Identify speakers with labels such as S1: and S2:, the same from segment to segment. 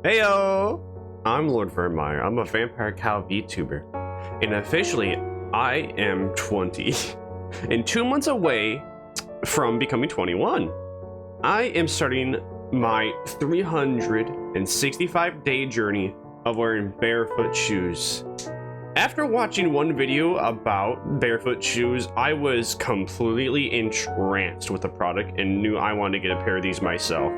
S1: Heyo! I'm Lord Vermire. I'm a vampire cow VTuber. And officially, I am 20. And 2 months away from becoming 21. I am starting my 365-day journey of wearing barefoot shoes. After watching one video about barefoot shoes, I was completely entranced with the product and knew I wanted to get a pair of these myself.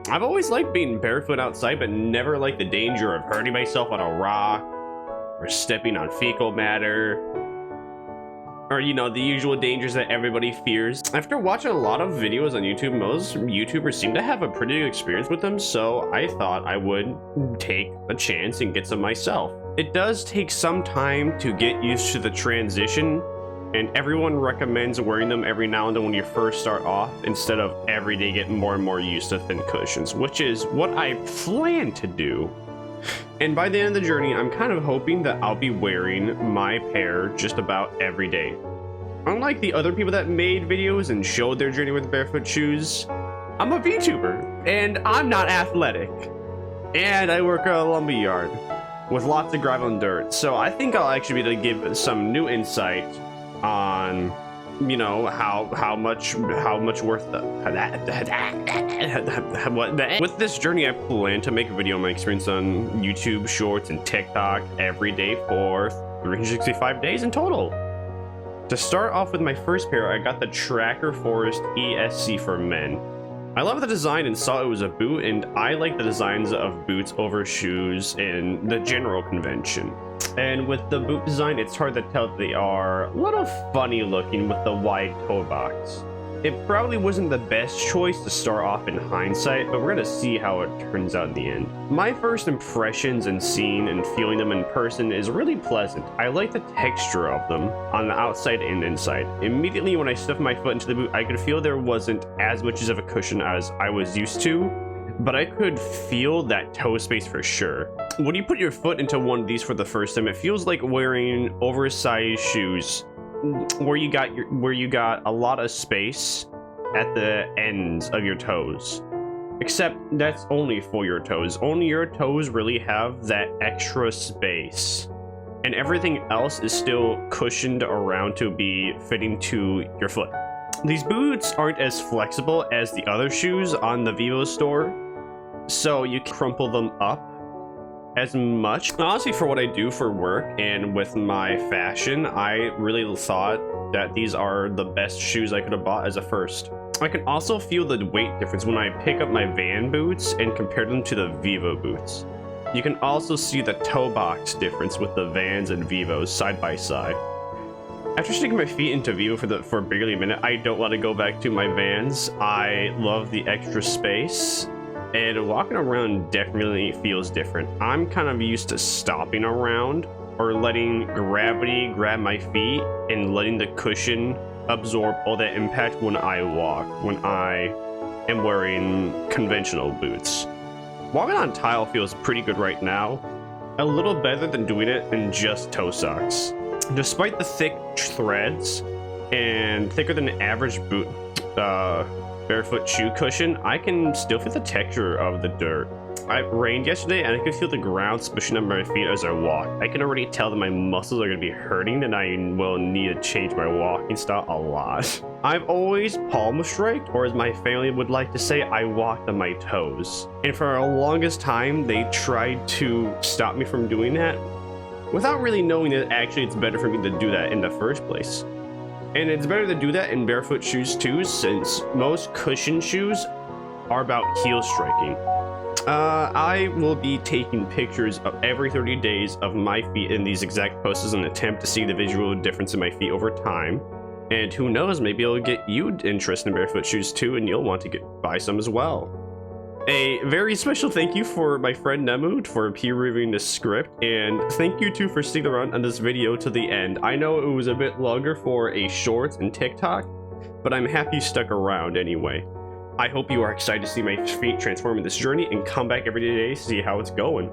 S1: I've always liked being barefoot outside, but never liked the danger of hurting myself on a rock or stepping on fecal matter, or you know, the usual dangers that everybody fears. After watching a lot of videos on YouTube, most YouTubers seem to have a pretty good experience with them, so I thought I would take a chance and get some myself. It does take some time to get used to the transition, and everyone recommends wearing them every now and then when you first start off, instead of every day getting more and more used to thin cushions, which is what I plan to do. And by the end of the journey, I'm kind of hoping that I'll be wearing my pair just about every day. Unlike the other people that made videos and showed their journey with barefoot shoes, I'm a VTuber, and I'm not athletic. And I work at a lumber yard with lots of gravel and dirt, so I think I'll actually be able to give some new insight on, you know, how much worth with this journey. I plan to make a video on my experience on YouTube Shorts and TikTok every day for 365 days in total. To start off with my first pair, I got the Tracker Forest ESC for men. I love the design and saw it was a boot, and I like the designs of boots over shoes in the general convention. And with the boot design, it's hard to tell if they are a little funny looking with the wide toe box. It probably wasn't the best choice to start off in hindsight, but we're gonna see how it turns out in the end. My first impressions and seeing and feeling them in person is really pleasant. I like the texture of them on the outside and inside. Immediately when I stuffed my foot into the boot, I could feel there wasn't as much of a cushion as I was used to, but I could feel that toe space for sure. When you put your foot into one of these for the first time, it feels like wearing oversized shoes where you got a lot of space at the ends of your toes. Except that's only for your toes. Only your toes really have that extra space, and everything else is still cushioned around to be fitting to your foot. These boots aren't as flexible as the other shoes on the Vivo store, so you can crumple them up as much. Honestly, for what I do for work and with my fashion, I really thought that these are the best shoes I could have bought as a first. I can also feel the weight difference when I pick up my Van boots and compare them to the Vivo boots. You can also see the toe box difference with the Vans and Vivos side by side. After sticking my feet into Vivo for barely a minute, I don't want to go back to my Vans. I love the extra space, and walking around definitely feels different. I'm kind of used to stopping around or letting gravity grab my feet and letting the cushion absorb all that impact when I walk, when I am wearing conventional boots. Walking on tile feels pretty good right now, a little better than doing it in just toe socks. Despite the thick threads and thicker than an average boot barefoot shoe cushion, I can still feel the texture of the dirt. It rained yesterday and I could feel the ground spushing under my feet as I walk. I can already tell that my muscles are going to be hurting and I will need to change my walking style a lot. I've always palm striked, or as my family would like to say, I walked on my toes. And for the longest time, they tried to stop me from doing that without really knowing that actually it's better for me to do that in the first place. And it's better to do that in barefoot shoes too, since most cushion shoes are about heel striking. I will be taking pictures of every 30 days of my feet in these exact poses in an attempt to see the visual difference in my feet over time. And who knows, maybe it'll get you interested in barefoot shoes too, and you'll want to buy some as well. A very special thank you for my friend Nemu for peer reviewing this script, and thank you too for sticking around on this video to the end. I know it was a bit longer for a shorts and TikTok, but I'm happy you stuck around anyway. I hope you are excited to see my feet transform in this journey and come back every day to see how it's going.